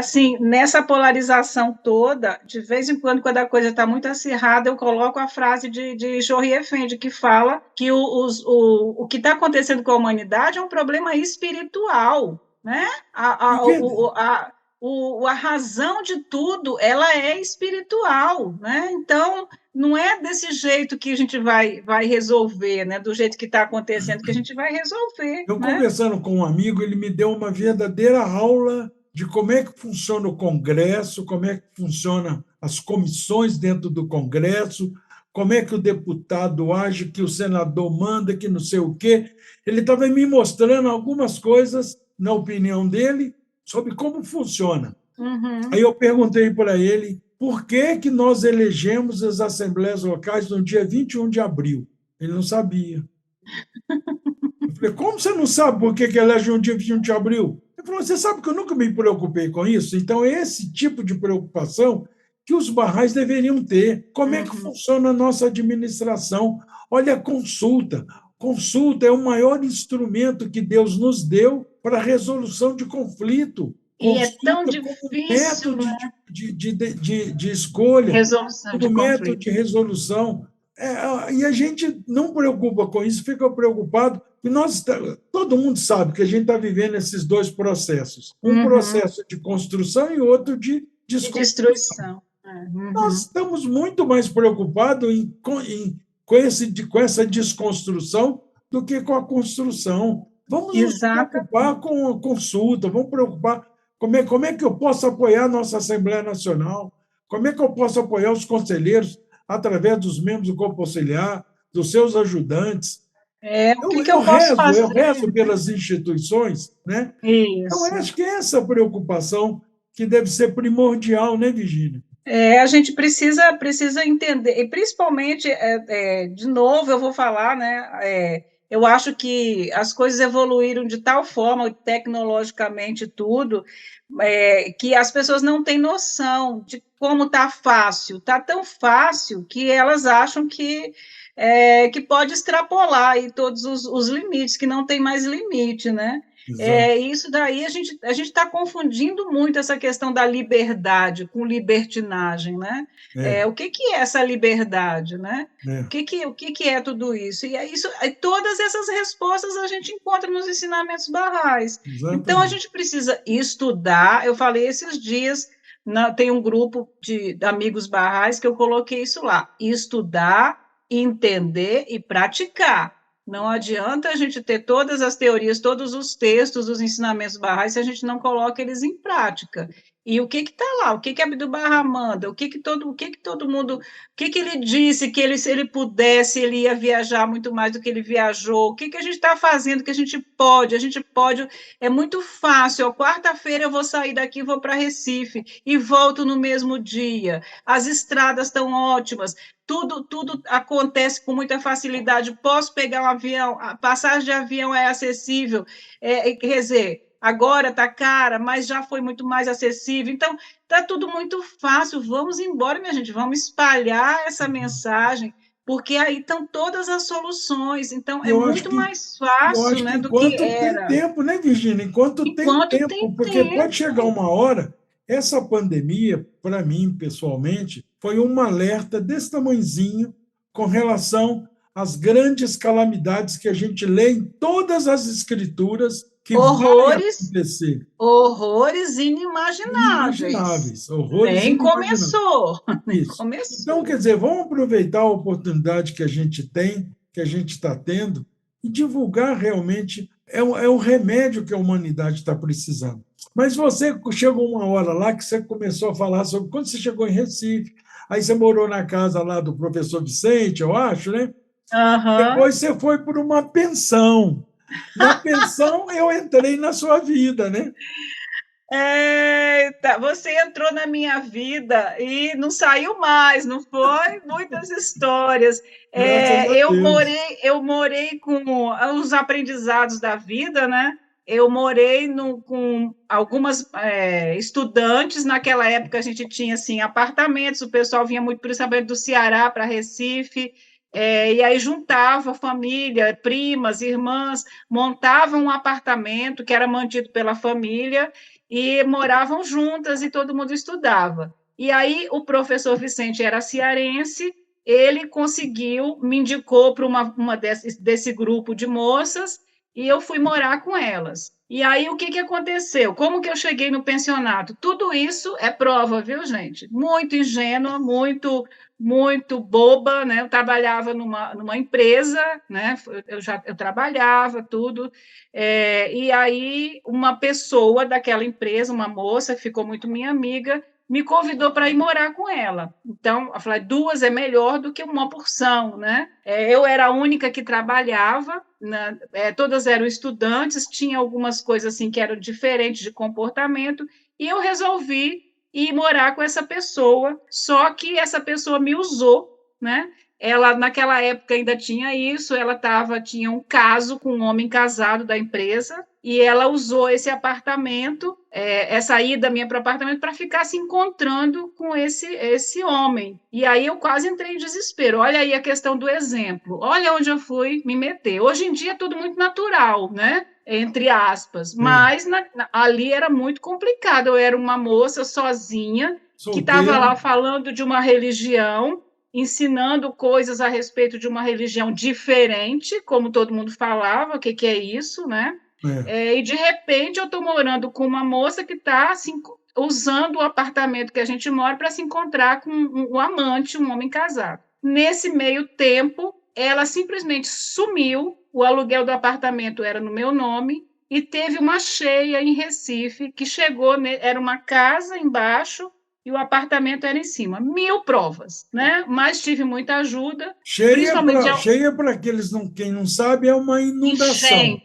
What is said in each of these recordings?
assim, nessa polarização toda, de vez em quando a coisa está muito acirrada, eu coloco a frase de Jory Effendi, que fala que o que está acontecendo com a humanidade é um problema espiritual, né? E A, que, a razão de tudo, ela é espiritual, né? Então, não é desse jeito que a gente vai resolver, né? Do jeito que está acontecendo, que a gente vai resolver, eu né? conversando com um amigo, ele me deu uma verdadeira aula de como é que funciona o Congresso, como é que funcionam as comissões dentro do Congresso, como é que o deputado age, que o senador manda, que não sei o quê. Ele estava me mostrando algumas coisas, na opinião dele, sobre como funciona. Aí Uhum. eu perguntei para ele por que, que nós elegemos as assembleias locais no dia 21 de abril. Ele não sabia. Eu falei, como você não sabe por que elege um dia 21 de abril? Ele falou, você sabe que eu nunca me preocupei com isso? Então, é esse tipo de preocupação que os barrais deveriam ter. Como é que Uhum. funciona a nossa administração? Olha a consulta. Consulta é o maior instrumento que Deus nos deu para a resolução de conflito. E é tão Consulta como difícil, método né? de escolha, Resolução de como método conflito. de resolução. E a gente não preocupa com isso, fica preocupado, e todo mundo sabe que a gente está vivendo esses dois processos, um Uhum. processo de construção e outro de De desconstrução. destruição. É. Nós Uhum. estamos muito mais preocupados com essa desconstrução do que com a construção. Vamos nos preocupar Exatamente. com a consulta, vamos preocupar como é que eu posso apoiar a nossa Assembleia Nacional, como é que eu posso apoiar os conselheiros através dos membros do Corpo Auxiliar, dos seus ajudantes. É, o que Eu, que eu eu posso rezo, eu fazer? rezo pelas instituições, né? Eu Isso. acho que é essa preocupação que deve ser primordial, né, Virgínia? É, a gente precisa entender, e principalmente, de novo, eu vou falar, né? Eu acho que as coisas evoluíram de tal forma, tecnologicamente tudo, que as pessoas não têm noção de como está fácil. Está tão fácil que elas acham que pode extrapolar aí todos os limites, que não tem mais limite, né? Exato. Isso daí a gente está confundindo muito essa questão da liberdade com libertinagem, né? É, O que é essa liberdade, né? O é, que, que, o que, que é tudo isso? E é isso, todas essas respostas a gente encontra nos ensinamentos barrais. Então a exatamente. gente precisa estudar. Eu falei esses dias, tem um grupo de amigos barrais que eu coloquei isso lá: estudar, entender e praticar. Não adianta a gente ter todas as teorias, todos os textos, os ensinamentos barrais, se a gente não coloca eles em prática. E o que está lá? O que Abdu'l-Bahá manda? O que todo mundo, o que ele disse que ele, se ele pudesse, ele ia viajar muito mais do que ele viajou? O que a gente está fazendo que a gente pode? A gente pode, é muito fácil. Quarta-feira eu vou sair daqui, vou para Recife e volto no mesmo dia. As estradas estão ótimas, tudo acontece com muita facilidade. Posso pegar um avião, a passagem de avião é acessível, quer dizer, agora está cara, mas já foi muito mais acessível. Então, está tudo muito fácil. Vamos embora, minha gente, vamos espalhar essa mensagem, porque aí estão todas as soluções. Então, E é muito mais eu fácil, acho que né, do que enquanto tem era, tempo, né, Virgínia? Enquanto tem enquanto tempo, tem porque pode chegar tempo. uma hora. Essa pandemia, para mim, pessoalmente, foi um alerta desse tamanhozinho com relação às grandes calamidades que a gente lê em todas as escrituras que vai Horrores, acontecer. horrores inimagináveis. Inimagináveis, horrores Nem inimagináveis. começou, nem Isso. Então, quer começou. dizer, vamos aproveitar a oportunidade que a gente tem, que a gente está tendo, e divulgar realmente é o remédio que a humanidade está precisando. Mas você chegou uma hora lá que você começou a falar sobre quando você chegou em Recife, aí você morou na casa lá do professor Vicente, eu acho, né? Aham. Depois você foi para uma pensão. Na pensão eu entrei na sua vida, né? Eita, você entrou na minha vida e não saiu mais, não foi? Muitas histórias. Graças a Eu Deus. morei, eu morei com os aprendizados da vida, né? Eu morei com algumas estudantes. Naquela época a gente tinha assim apartamentos. O pessoal vinha muito, principalmente do Ceará para Recife. E aí juntava família, primas, irmãs, montavam um apartamento que era mantido pela família e moravam juntas e todo mundo estudava. E aí o professor Vicente era cearense, ele conseguiu, me indicou para uma desse grupo de moças e eu fui morar com elas. E aí, o que aconteceu? Como que eu cheguei no pensionato? Tudo isso é prova, viu, gente? Muito ingênua, muito boba, né? Eu trabalhava numa empresa, né? Eu trabalhava tudo, e aí uma pessoa daquela empresa, uma moça, ficou muito minha amiga, me convidou para ir morar com ela. Então, eu falei, duas é melhor do que uma porção, né? Eu era a única que trabalhava, né? Todas eram estudantes, tinha algumas coisas assim que eram diferentes de comportamento, e eu resolvi ir morar com essa pessoa, só que essa pessoa me usou, né? Ela, naquela época, ainda tinha isso, tinha um caso com um homem casado da empresa, e ela usou esse apartamento, essa ida minha para o apartamento, para ficar se encontrando com esse homem. E aí eu quase entrei em desespero. Olha aí a questão do exemplo. Olha onde eu fui me meter. Hoje em dia é tudo muito natural, né? Entre aspas. Mas ali era muito complicado. Eu era uma moça sozinha que estava Solteira. lá falando de uma religião, ensinando coisas a respeito de uma religião diferente, como todo mundo falava, o que é isso, né? E de repente eu estou morando com uma moça que está assim, usando o apartamento que a gente mora para se encontrar com um amante, um homem casado. Nesse meio tempo, ela simplesmente sumiu, o aluguel do apartamento era no meu nome, e teve uma cheia em Recife, que chegou, era uma casa embaixo e o apartamento era em cima. 1000 provas, né? Mas tive muita ajuda, principalmente Cheia para aqueles quem não sabe, é uma inundação.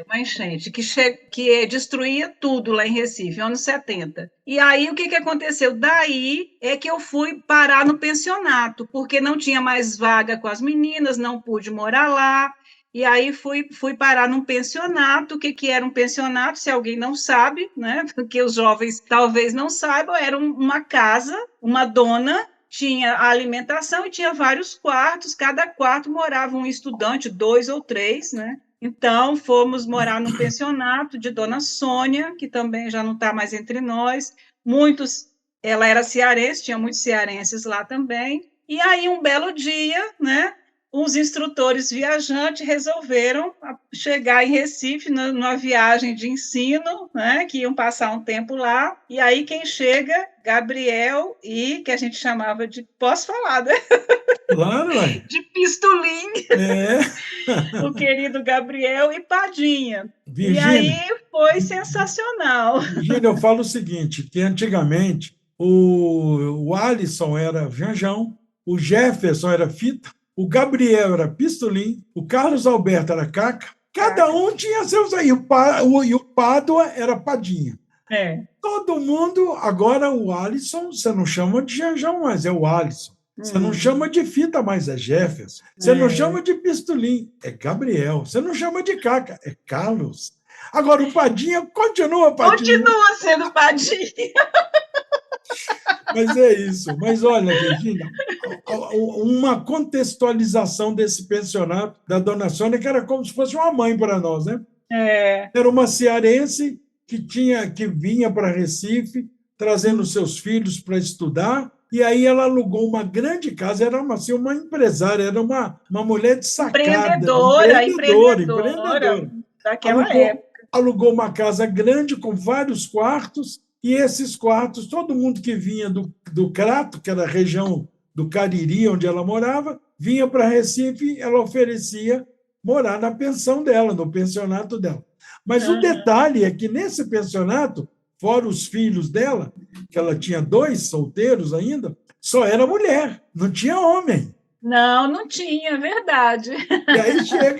Uma enchente que destruía tudo lá em Recife, anos 70. E aí, o que aconteceu? Daí é que eu fui parar no pensionato, porque não tinha mais vaga com as meninas, não pude morar lá. E aí fui parar num pensionato. O que era um pensionato? Se alguém não sabe, né? Porque os jovens talvez não saibam, era uma casa, uma dona tinha a alimentação e tinha vários quartos, cada quarto morava um estudante, 2 ou 3, né? Então, fomos morar num pensionato de Dona Sônia, que também já não está mais entre nós. Ela era cearense, tinha muitos cearenses lá também. E aí, um belo dia, né, os instrutores viajantes resolveram chegar em Recife numa viagem de ensino, né, que iam passar um tempo lá. E aí, quem chega? Gabriel que a gente chamava de... Posso falar, né? Claro, de pistolim. O querido Gabriel e Padinha. Virgínia, E aí foi sensacional. Virgínia, eu falo o seguinte, que antigamente o Alisson era Janjão, o Jefferson era Fita, o Gabriel era Pistolim, o Carlos Alberto era Caca, cada um tinha seus aí, e o Pádua era Padinha. Todo mundo, agora o Alisson, você não chama de Janjão mais, é o Alisson. Você não chama de Fita mais, é Jefferson. Você não chama de Pistolim, é Gabriel. Você não chama de Caca, é Carlos. Agora, o Padinha continua Padinha. Continua sendo Padinha. Mas é isso. Mas olha, Virgínia, uma contextualização desse pensionato da Dona Sônia, que era como se fosse uma mãe para nós, né? Era uma cearense que vinha para Recife, trazendo seus filhos para estudar, e aí ela alugou uma grande casa, era uma empresária, era uma mulher de sacada. Empreendedora daquela época. Alugou uma casa grande com vários quartos, e esses quartos, todo mundo que vinha do Crato, que era a região do Cariri, onde ela morava, vinha para Recife, ela oferecia morar na pensão dela, no pensionato dela. Mas o detalhe é que nesse pensionato, fora os filhos dela, que ela tinha 2 solteiros ainda, só era mulher, não tinha homem. Não tinha, verdade. E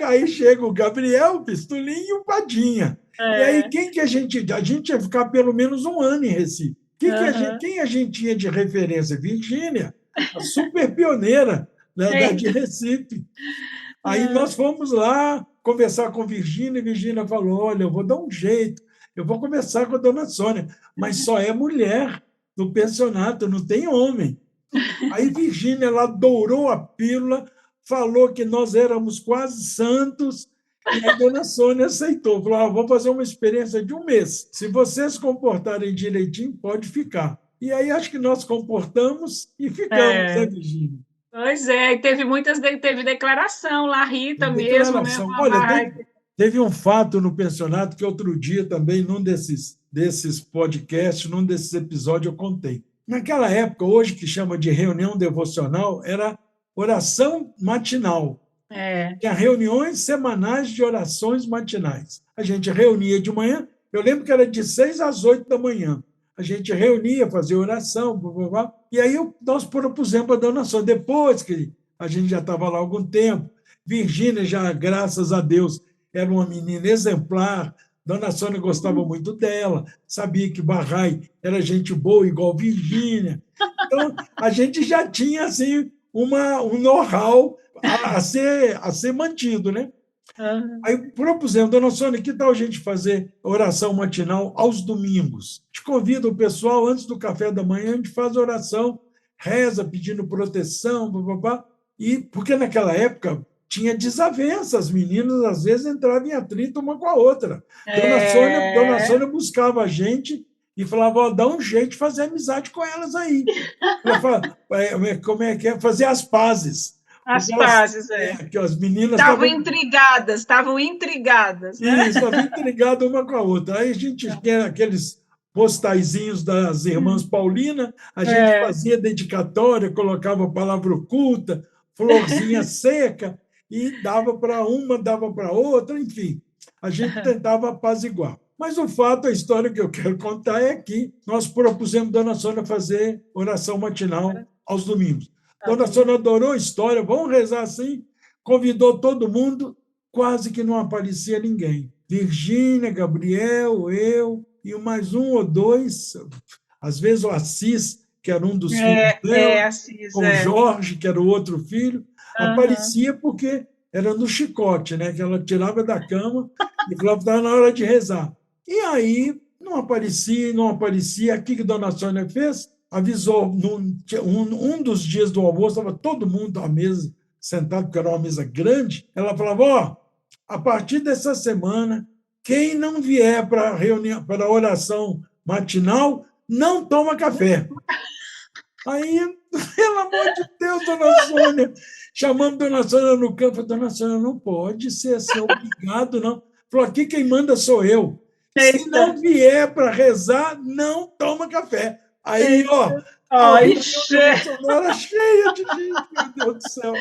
aí chega o Gabriel, o Pistolim e o Padinha. E aí quem que a gente ia ficar pelo menos um ano em Recife. Quem a gente tinha de referência? Virgínia, a super pioneira, né, de Recife. Aí nós fomos lá conversar com Virgínia, e Virgínia falou, olha, eu vou dar um jeito, eu vou conversar com a Dona Sônia, mas só é mulher no pensionato, não tem homem. Aí Virgínia, ela dourou a pílula, falou que nós éramos quase santos, E a dona Sônia aceitou, falou: vou fazer uma experiência de um mês. Se vocês comportarem direitinho, pode ficar. E aí acho que nós comportamos e ficamos, né, É. Virgínia? Pois é, e teve declaração lá, Rita mesmo, né? Declaração. Uma Olha, barraca. teve um fato no pensionato que outro dia também, num desses podcasts, num desses episódios, eu contei. Naquela época, hoje que chama de reunião devocional, era oração matinal. É, Tinha reuniões semanais de orações matinais. A gente reunia de manhã, eu lembro que era de 6 às 8 da manhã. A gente reunia, fazia oração, blá, blá, blá, e aí nós propusemos a dona Sônia. Depois que a gente já estava lá há algum tempo, Virgínia já, graças a Deus, era uma menina exemplar, dona Sônia gostava muito dela, sabia que Bahá'í era gente boa, igual Virgínia. Então, a gente já tinha assim, um know-how a ser mantido, né? aham, Aí propusemos, dona Sônia, que tal a gente fazer oração matinal aos domingos? Te convido o pessoal, antes do café da manhã, a gente faz oração, reza pedindo proteção, papapá, e porque naquela época tinha desavença, as meninas às vezes entravam em atrito uma com a outra. Dona é, Sônia buscava a gente e falava: dá um jeito de fazer amizade com elas aí. Ela fala, como é que é? Fazer as pazes. as Porque elas, pazes, é. que as meninas Estavam intrigadas, né? estavam intrigadas uma com a outra. Aí a gente tinha aqueles postaizinhos das irmãs Paulina, a gente É, fazia dedicatória, colocava a palavra oculta, florzinha seca, e dava para uma, dava para outra, enfim, a gente tentava apaziguar. Mas o fato, a história que eu quero contar é que nós propusemos Dona Sônia fazer oração matinal aos domingos. Dona Sônia adorou a história, vamos rezar assim, convidou todo mundo, quase que não aparecia ninguém. Virgínia, Gabriel, eu e mais um ou dois, às vezes o Assis, que era um dos filhos dela, Assis, ou o Jorge, que era o outro filho, aham. aparecia porque era no chicote, né? Que ela tirava da cama e falava que estava na hora de rezar. E aí não aparecia, não aparecia. O que Dona Sônia fez? Avisou, um dos dias do almoço, estava todo mundo à mesa, sentado, porque era uma mesa grande. Ela falava: a partir dessa semana, quem não vier para a reunião, para a oração matinal, não toma café. Aí, pelo amor de Deus, dona Sônia, chamando dona Sônia no campo, dona Sônia, não pode ser assim, obrigado, não. Falou: aqui quem manda sou eu. Se Eita, não vier para rezar, não toma café. Aí, eita. a Ai, reunião devocional era cheia de gente, meu Deus do céu.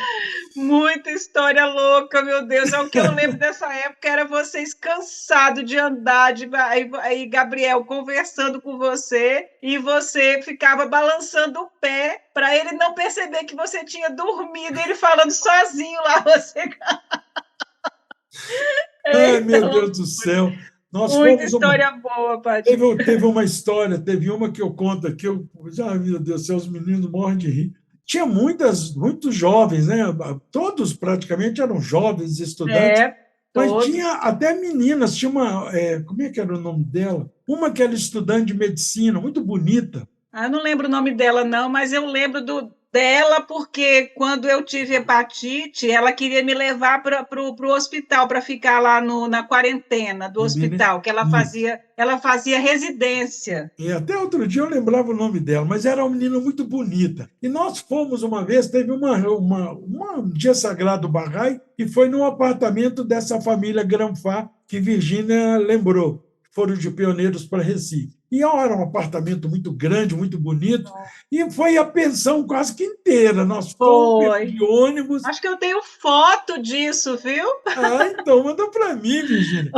muita história louca, meu Deus. É o que eu lembro dessa época era vocês cansados de andar, aí Gabriel conversando com você e você ficava balançando o pé para ele não perceber que você tinha dormido, ele falando sozinho lá, você. Ai, Eita, meu Deus do céu. Nós muita fomos uma. história boa, Paty. Teve uma história, teve uma que eu conto aqui, meu Deus do céu, os meninos morrem de rir. Tinha muitos jovens, né? Todos praticamente eram jovens estudantes, É, mas tinha todos. até meninas. Tinha uma, como é que era o nome dela? Uma que era estudante de medicina, muito bonita. Ah, eu não lembro o nome dela, não, mas eu lembro dela porque quando eu tive hepatite, ela queria me levar para o hospital para ficar lá na quarentena do hospital, que Isso. ela fazia residência. E até outro dia eu lembrava o nome dela, mas era uma menina muito bonita. E nós fomos uma vez, teve um dia sagrado Bahá'í, e foi no apartamento dessa família Granfá, que Virgínia lembrou, foram de pioneiros para Recife. E era um apartamento muito grande, muito bonito, e foi a pensão quase que inteira. Nós fomos Foi. de ônibus. Acho que eu tenho foto disso, viu? Ah, então manda para mim, Virgínia.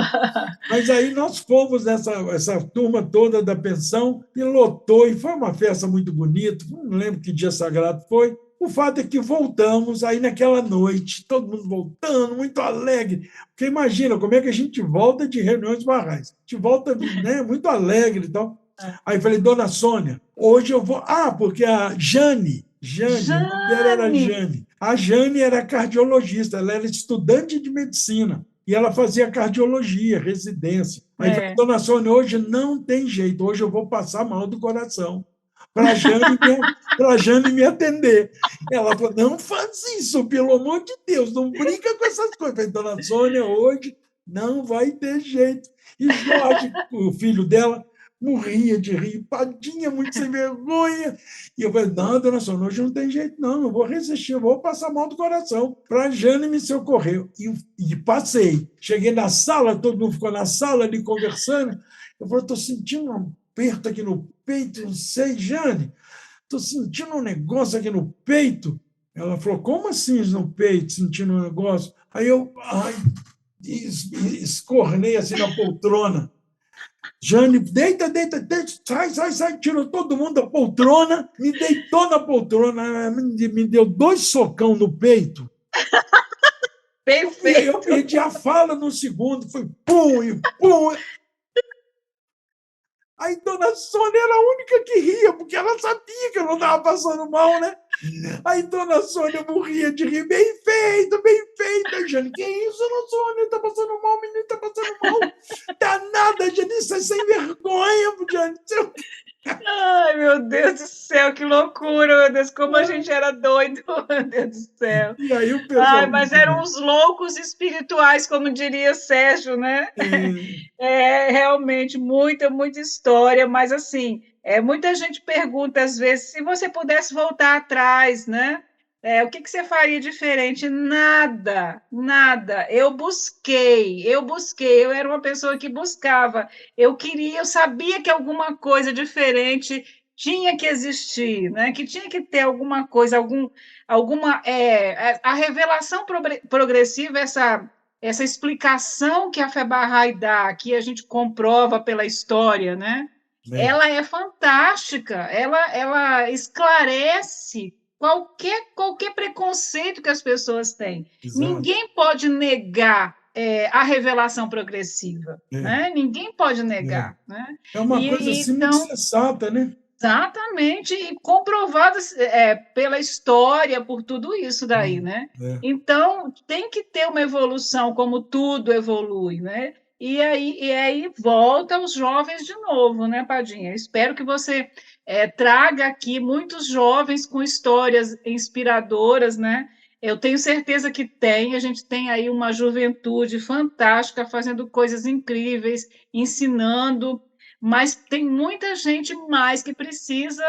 Mas aí nós fomos essa turma toda da pensão e lotou, e foi uma festa muito bonita, não lembro que dia sagrado foi. O fato é que voltamos aí naquela noite, todo mundo voltando, muito alegre. Porque imagina como é que a gente volta de reuniões barrais. A gente volta, né, muito alegre e tal. Aí eu falei: dona Sônia, hoje eu vou. Ah, porque a Jane, o nome dela era Jane! Jane. A Jane era cardiologista, ela era estudante de medicina e ela fazia cardiologia, residência. Aí falei: É. dona Sônia, hoje não tem jeito, hoje eu vou passar mal do coração, para a Jane me atender. Ela falou, não faz isso, pelo amor de Deus, não brinca com essas coisas. Eu falei, dona Sônia, hoje não vai ter jeito. E Jorge, o filho dela, morria de rir, Padinha, muito sem vergonha. E eu falei, não, dona Sônia, hoje não tem jeito, não, eu vou resistir, eu vou passar a mão do coração para a Jane me socorrer. E passei. Cheguei na sala, todo mundo ficou na sala ali conversando. Eu falei, estou sentindo um aperto aqui no peito, não sei, Jane, estou sentindo um negócio aqui no peito. Ela falou, como assim no peito, sentindo um negócio? Aí eu escornei assim na poltrona. Jane, deita, sai, tirou todo mundo da poltrona, me deitou na poltrona, me deu 2 socão no peito. Perfeito. E aí eu perdi a fala no segundo, foi pum e pum. Aí dona Sônia era a única que ria, porque ela sabia que eu não estava passando mal, né? Aí dona Sônia morria de rir, bem feito. Aí, Jane, que isso, dona Sônia? Está passando mal, o menino está passando mal. Danada, Jane, isso é sem vergonha, Jane. Ai, meu Deus do céu, que loucura, meu Deus, como a gente era doido, meu Deus do céu. E aí o pessoal... Ai, mas eram os loucos espirituais, como diria Sérgio, né? Realmente, muita história, mas assim, muita gente pergunta às vezes, se você pudesse voltar atrás, né? O que você faria diferente? Nada. Eu era uma pessoa que buscava. Eu sabia que alguma coisa diferente tinha que existir, né? Que tinha que ter alguma coisa, a revelação progressiva, essa explicação que a Fé Bahá'í dá, que a gente comprova pela história, né? Ela é fantástica, ela esclarece qualquer preconceito que as pessoas têm. Exato. Ninguém pode negar a revelação progressiva, né? Ninguém pode negar. Né? É uma coisa assim muito sensata, né? Exatamente, e comprovada pela história, por tudo isso daí, né? Então, tem que ter uma evolução, como tudo evolui, né? E aí volta os jovens de novo, né, Padinha? Espero que você traga aqui muitos jovens com histórias inspiradoras, né? Eu tenho certeza que tem, a gente tem aí uma juventude fantástica, fazendo coisas incríveis, ensinando, mas tem muita gente mais que precisa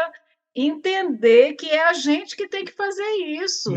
entender que é a gente que tem que fazer isso.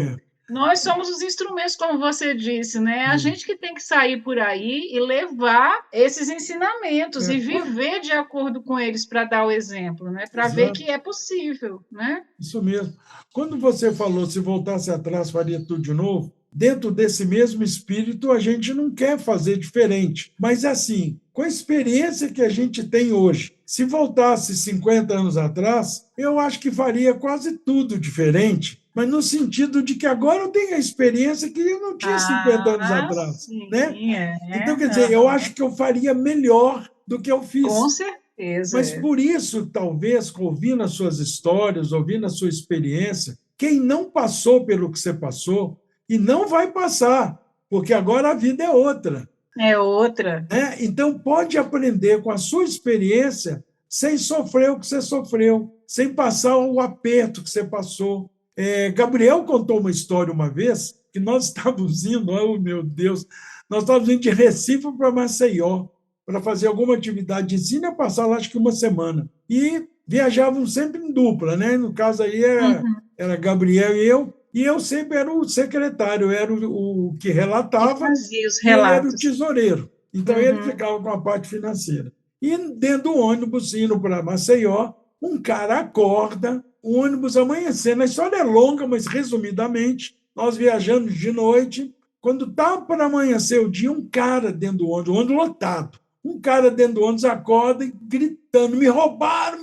Nós somos os instrumentos, como você disse, né? É a gente que tem que sair por aí e levar esses ensinamentos e viver de acordo com eles para dar o exemplo, né? Para ver que é possível, né? Isso mesmo. Quando você falou, se voltasse atrás, faria tudo de novo, dentro desse mesmo espírito, a gente não quer fazer diferente. Mas, assim, com a experiência que a gente tem hoje, se voltasse 50 anos atrás, eu acho que faria quase tudo diferente, mas no sentido de que agora eu tenho a experiência que eu não tinha 50 anos atrás. Sim, né? Então, quer dizer, eu acho que eu faria melhor do que eu fiz. Com certeza. Mas por isso, talvez, ouvindo as suas histórias, ouvindo a sua experiência, quem não passou pelo que você passou, e não vai passar, porque agora a vida é outra. É outra. Né? Então, pode aprender com a sua experiência sem sofrer o que você sofreu, sem passar o aperto que você passou. Gabriel contou uma história uma vez que nós estávamos indo, oh meu Deus, nós estávamos indo de Recife para Maceió para fazer alguma atividade de ensino, ia passar lá acho que uma semana. E viajávamos sempre em dupla, né? No caso aí era Gabriel e eu sempre era o secretário, era o que relatava, e ele era o tesoureiro. Então, ele ficava com a parte financeira. E dentro do ônibus, indo para Maceió, um cara acorda, o ônibus amanhecendo. A história é longa, mas, resumidamente, nós viajamos de noite. Quando estava para amanhecer o dia, um cara dentro do ônibus lotado. Um cara dentro do ônibus acorda e gritando, me roubaram.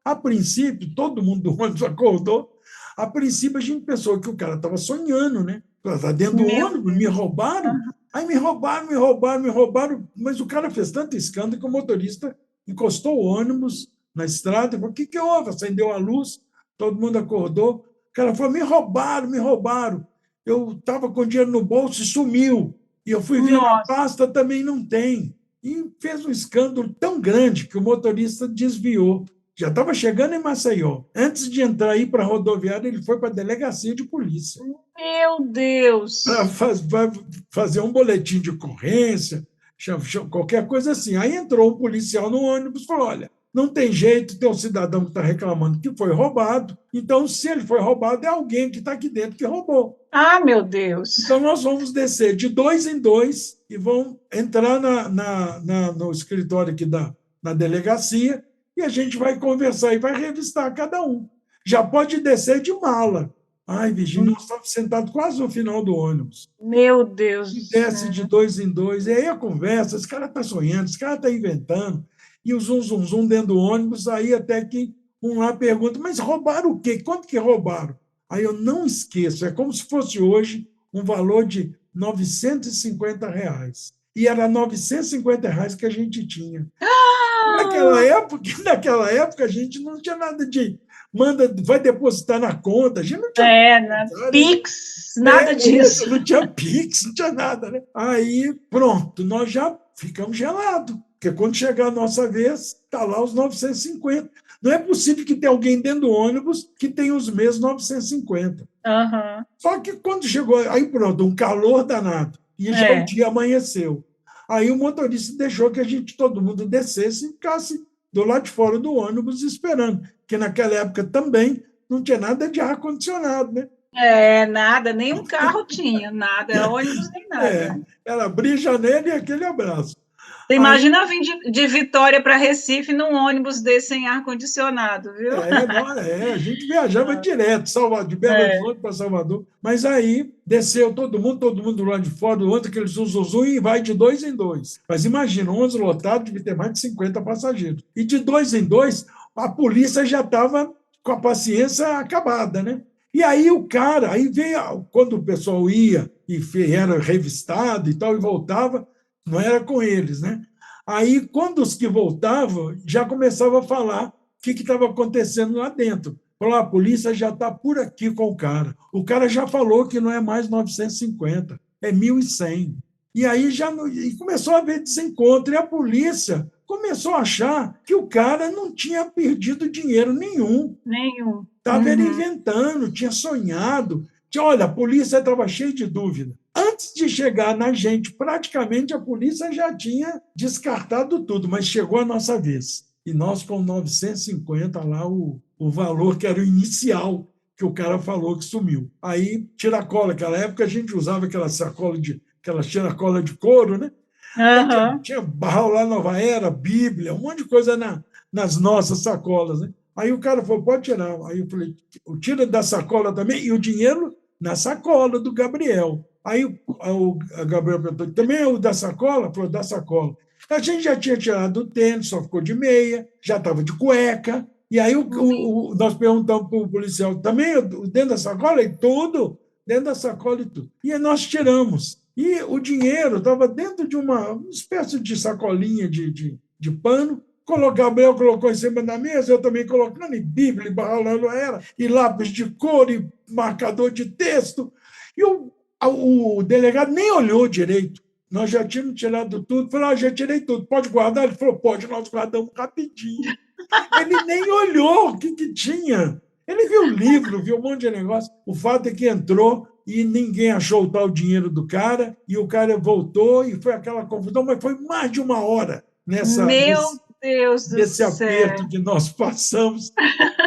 A princípio, todo mundo do ônibus acordou. A princípio, a gente pensou que o cara estava sonhando, né? Está dentro do ônibus, me roubaram. Aí me roubaram. Mas o cara fez tanto escândalo que o motorista encostou o ônibus na estrada e falou, o que houve? Acendeu a luz, todo mundo acordou. O cara falou, me roubaram. Eu estava com dinheiro no bolso e sumiu. E eu fui ver na pasta, também não tem. E fez um escândalo tão grande que o motorista desviou. já estava chegando em Maceió. Antes de entrar aí para a rodoviária, ele foi para a delegacia de polícia Meu para Deus! fazer um boletim de ocorrência, qualquer coisa assim. Aí entrou um policial no ônibus e falou: olha, não tem jeito, tem um cidadão que está reclamando que foi roubado, então, se ele foi roubado, é alguém que está aqui dentro que roubou. Ah, meu Deus! Então, nós vamos descer de 2 em 2 e vão entrar no escritório aqui na delegacia e a gente vai conversar e vai revistar cada um. Já pode descer de mala. Ai, Virginia, nós estamos sentados quase no final do ônibus. Meu Deus do E desce de céu! 2 em 2, e aí a conversa, esse cara está sonhando, esse cara está inventando, e o zum, zum, zum dentro do ônibus, aí até que um lá pergunta, mas roubaram o quê? Quanto que roubaram? Aí eu não esqueço, é como se fosse hoje um valor de R$ 950. E era R$ 950 que a gente tinha. Naquela época, a gente não tinha nada de vai depositar na conta, a gente não tinha bancário, Pix, nada disso. não tinha Pix, não tinha nada, né? Aí, pronto, nós já ficamos gelados, porque quando chegar a nossa vez, está lá os 950. Não é possível que tenha alguém dentro do ônibus que tenha os mesmos 950. Uhum. Só que quando chegou, aí pronto, um calor danado, e já o dia amanheceu. Aí o motorista deixou que todo mundo descesse e ficasse do lado de fora do ônibus esperando, porque naquela época também não tinha nada de ar-condicionado, né? Nada, nem um carro tinha, nada, era ônibus nem nada. Era abrir a janela e aquele abraço. Você imagina vir de Vitória para Recife num ônibus desse sem ar-condicionado, viu? A gente viajava direto, de Belo Horizonte para Salvador, mas aí desceu todo mundo do lado de fora, do outro, aquele zum, e vai de 2 em 2. Mas imagina, um ônibus lotado devia ter mais de 50 passageiros. E de 2 em 2, a polícia já estava com a paciência acabada, né? E aí aí veio, quando o pessoal ia e era revistado e tal, e voltava, não era com eles, né? Aí, quando os que voltavam, já começavam a falar o que estava acontecendo lá dentro. Falou: a polícia já está por aqui com o cara. O cara já falou que não é mais 950, é 1.100. E aí e começou a haver desencontro, e a polícia começou a achar que o cara não tinha perdido dinheiro nenhum. Nenhum. Estava inventando, tinha sonhado. Olha, a polícia estava cheia de dúvida. Antes de chegar na gente, praticamente a polícia já tinha descartado tudo, mas chegou a nossa vez. E nós, com 950 lá, o valor que era o inicial, que o cara falou que sumiu. Aí, tiracola, naquela época a gente usava aquela tiracola de couro, né? Tinha barral lá, Nova Era, Bíblia, um monte de coisa nas nossas sacolas, né? Aí o cara falou: pode tirar. Aí eu falei: tira da sacola também, e o dinheiro na sacola do Gabriel. Aí o Gabriel perguntou: também é o da sacola? Falou: da sacola. A gente já tinha tirado o tênis, só ficou de meia, já estava de cueca. E aí nós perguntamos para o policial: também dentro da sacola? E tudo, dentro da sacola e tudo. E aí nós tiramos. E o dinheiro estava dentro de uma espécie de sacolinha de pano. O Gabriel colocou em cima da mesa, eu também colocando, e Bíblia, e barralando era, e lápis de cor, e marcador de texto. E o delegado nem olhou direito. Nós já tínhamos tirado tudo. Falou: já tirei tudo, pode guardar? Ele falou: pode, nós guardamos rapidinho. Ele nem olhou o que tinha. Ele viu o livro, viu um monte de negócio. O fato é que entrou e ninguém achou o tal dinheiro do cara, e o cara voltou, e foi aquela confusão, mas foi mais de uma hora Meu Deus do desse céu. aperto que nós passamos.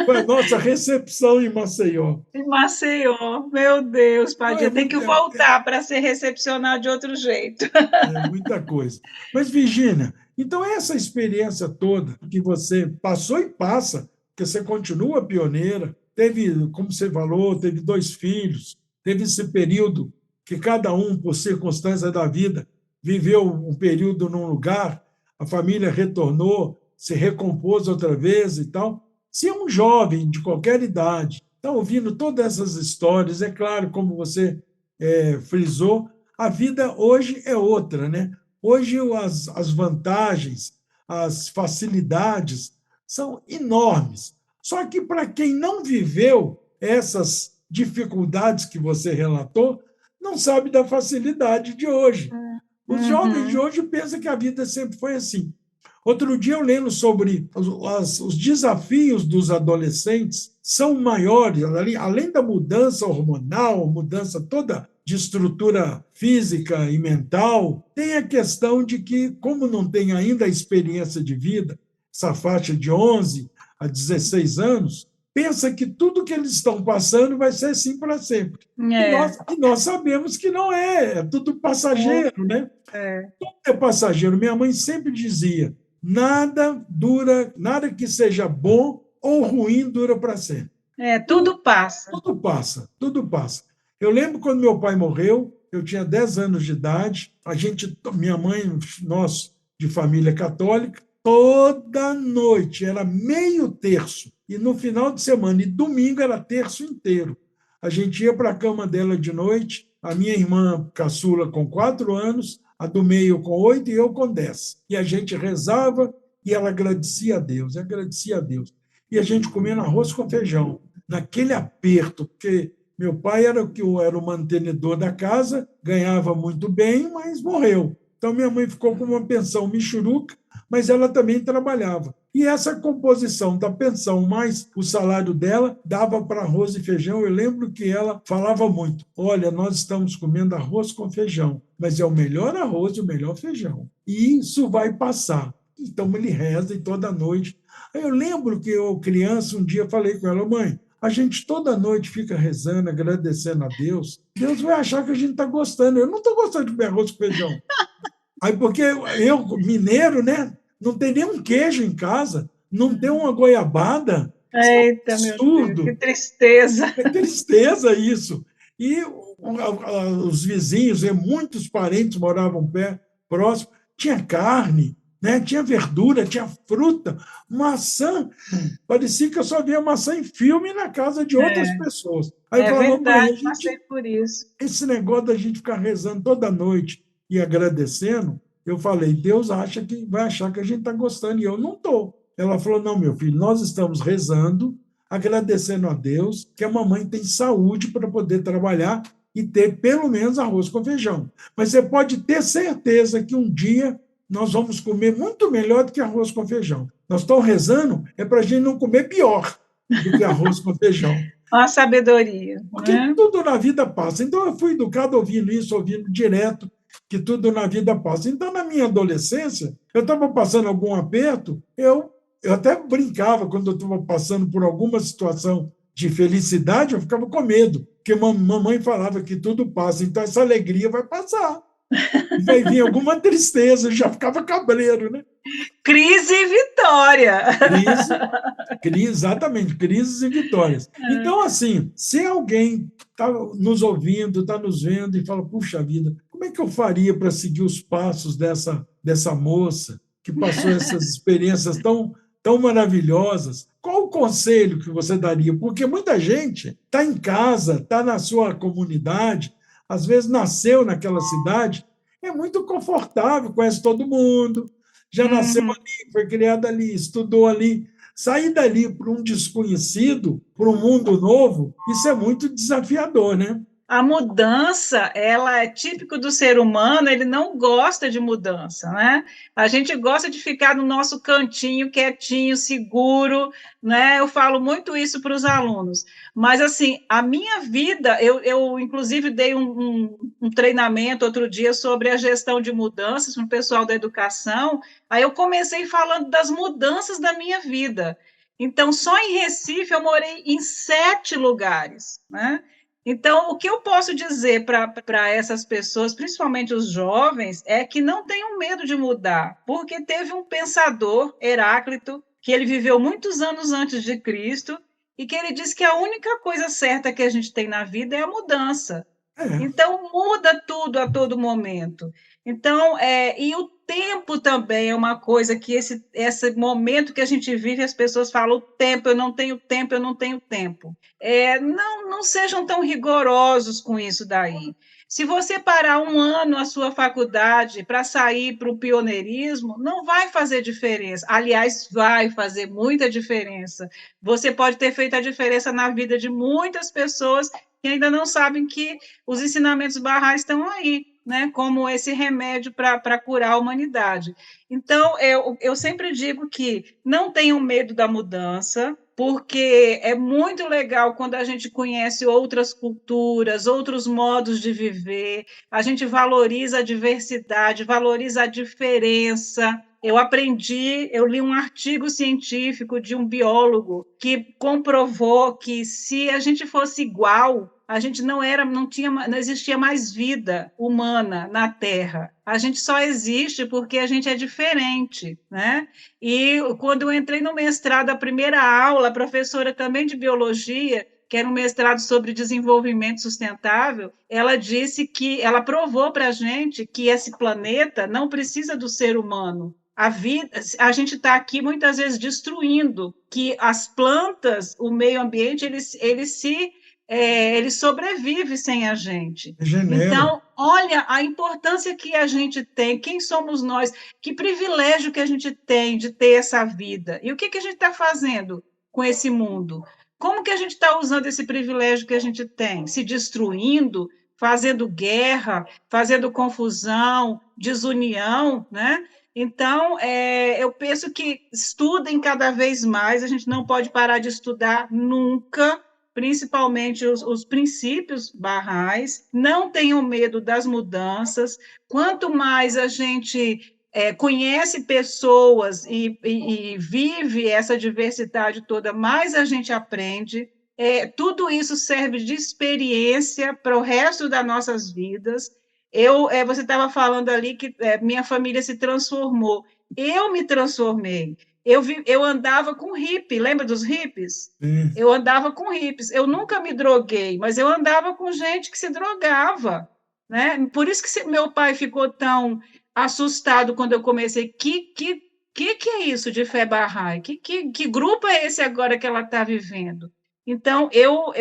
Foi a nossa recepção em Maceió. Em Maceió, meu Deus, Padilha, tem que voltar para ser recepcionado de outro jeito. É muita coisa. Mas, Virgínia, então essa experiência toda que você passou e passa, porque você continua pioneira, teve, como você falou, teve 2 filhos, teve esse período que cada um, por circunstâncias da vida, viveu um período num lugar, a família retornou, se recompôs outra vez e tal. Se é um jovem de qualquer idade está ouvindo todas essas histórias, é claro, como você frisou, a vida hoje é outra, né? Hoje as vantagens, as facilidades são enormes. Só que para quem não viveu essas dificuldades que você relatou, não sabe da facilidade de hoje. Os jovens de hoje pensam que a vida sempre foi assim. Outro dia eu lendo sobre os desafios dos adolescentes são maiores, além da mudança hormonal, mudança toda de estrutura física e mental, tem a questão de que, como não tem ainda a experiência de vida, essa faixa de 11 a 16 anos, pensa que tudo que eles estão passando vai ser assim para sempre. E nós sabemos que não é tudo passageiro, né? Tudo é passageiro. Minha mãe sempre dizia, nada dura, nada que seja bom ou ruim dura para sempre. Tudo passa. Tudo passa, tudo passa. Eu lembro quando meu pai morreu, eu tinha 10 anos de idade, minha mãe, nós de família católica, toda noite, era meio terço, e no final de semana, e domingo era terço inteiro. A gente ia para a cama dela de noite, a minha irmã caçula com 4 anos, a do meio com 8 e eu com 10. E a gente rezava e ela agradecia a Deus, agradecia a Deus. E a gente comendo arroz com feijão, naquele aperto, porque meu pai era o mantenedor da casa, ganhava muito bem, mas morreu. Então, minha mãe ficou com uma pensão michuruca, mas ela também trabalhava. E essa composição da pensão mais o salário dela dava para arroz e feijão. Eu lembro que ela falava muito, olha, nós estamos comendo arroz com feijão, mas é o melhor arroz e o melhor feijão. E isso vai passar. Então, ele reza e toda noite. Aí eu lembro que eu, criança, um dia falei com ela, mãe, a gente toda noite fica rezando, agradecendo a Deus. Deus vai achar que a gente está gostando. Eu não estou gostando de comer arroz com feijão. Aí, porque eu, mineiro, né? Não tem nenhum queijo em casa, não tem uma goiabada. Eita, meu Deus, que tristeza. É tristeza isso. E os vizinhos, muitos parentes moravam próximo, tinha carne, né? Tinha verdura, tinha fruta, maçã. Parecia que eu só via maçã em filme na casa de outras pessoas. Aí eu falava, verdade, passei por isso. Esse negócio da gente ficar rezando toda noite e agradecendo, eu falei, Deus vai achar que a gente está gostando, e eu não estou. Ela falou, não, meu filho, nós estamos rezando, agradecendo a Deus que a mamãe tem saúde para poder trabalhar e ter pelo menos arroz com feijão. Mas você pode ter certeza que um dia nós vamos comer muito melhor do que arroz com feijão. Nós estamos rezando para a gente não comer pior do que arroz com feijão. Uma sabedoria. Porque tudo na vida passa. Então, eu fui educado ouvindo isso, ouvindo direto, que tudo na vida passa. Então, na minha adolescência, eu estava passando algum aperto, eu até brincava quando eu estava passando por alguma situação de felicidade, eu ficava com medo, porque mamãe falava que tudo passa, então essa alegria vai passar. Vai vir alguma tristeza, eu já ficava cabreiro, né? Crise e vitória. Exatamente, crises e vitórias. Então, assim, se alguém está nos ouvindo, está nos vendo e fala, puxa vida, como é que eu faria para seguir os passos dessa moça que passou essas experiências tão maravilhosas? Qual o conselho que você daria? Porque muita gente está em casa, está na sua comunidade, às vezes nasceu naquela cidade, é muito confortável, conhece todo mundo, já nasceu ali, foi criado ali, estudou ali. Sair dali para um desconhecido, para um mundo novo, isso é muito desafiador, né? A mudança, ela é típico do ser humano, ele não gosta de mudança, né? A gente gosta de ficar no nosso cantinho, quietinho, seguro, né? Eu falo muito isso para os alunos. Mas, assim, a minha vida, eu inclusive dei um treinamento outro dia sobre a gestão de mudanças para o pessoal da educação, aí eu comecei falando das mudanças da minha vida. Então, só em Recife eu morei em 7 lugares, né? Então, o que eu posso dizer para essas pessoas, principalmente os jovens, é que não tenham medo de mudar, porque teve um pensador, Heráclito, que ele viveu muitos anos antes de Cristo, e que ele disse que a única coisa certa que a gente tem na vida é a mudança. Então, muda tudo a todo momento. Então, e o tempo também é uma coisa que esse momento que a gente vive, as pessoas falam, o tempo, eu não tenho tempo, eu não tenho tempo. Não sejam tão rigorosos com isso daí. Se você parar um ano a sua faculdade para sair para o pioneirismo, não vai fazer diferença. Aliás, vai fazer muita diferença. Você pode ter feito a diferença na vida de muitas pessoas que ainda não sabem que os ensinamentos barrais estão aí, né, como esse remédio para curar a humanidade. Então, eu sempre digo que não tenham medo da mudança, porque é muito legal quando a gente conhece outras culturas, outros modos de viver, a gente valoriza a diversidade, valoriza a diferença. Eu li um artigo científico de um biólogo que comprovou que se a gente fosse igual, a gente não existia mais vida humana na Terra. A gente só existe porque a gente é diferente, né? E quando eu entrei no mestrado, a primeira aula, a professora também de biologia, que era um mestrado sobre desenvolvimento sustentável, ela provou para a gente que esse planeta não precisa do ser humano. A gente está aqui muitas vezes destruindo, que as plantas, o meio ambiente, ele sobrevive sem a gente. Regenera. Então, olha a importância que a gente tem, quem somos nós, que privilégio que a gente tem de ter essa vida. E o que a gente está fazendo com esse mundo? Como que a gente está usando esse privilégio que a gente tem? Se destruindo, fazendo guerra, fazendo confusão, desunião, né? Então, eu penso que estudem cada vez mais, a gente não pode parar de estudar nunca, principalmente os princípios barrais, não tenham medo das mudanças, quanto mais a gente conhece pessoas e vive essa diversidade toda, mais a gente aprende. Tudo isso serve de experiência para o resto das nossas vidas. Você estava falando ali que minha família se transformou. Eu me transformei. Eu andava com hippie, lembra dos hippies? Sim. Eu andava com hippies. Eu nunca me droguei, mas eu andava com gente que se drogava, né? Por isso que meu pai ficou tão assustado quando eu comecei. Que é isso de fé Bahá'í? Que grupo é esse agora que ela está vivendo? Então, eu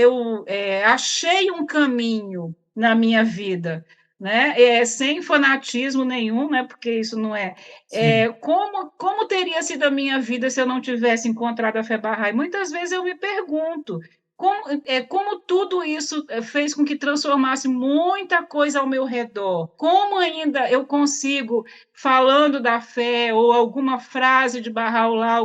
achei um caminho na minha vida, né? Sem fanatismo nenhum, né? Porque isso não é. Sim. Como teria sido a minha vida se eu não tivesse encontrado a fé Bahá'í? Muitas vezes eu me pergunto como tudo isso fez com que transformasse muita coisa ao meu redor. Como ainda eu consigo, falando da fé ou alguma frase de Bahá'u'lláh,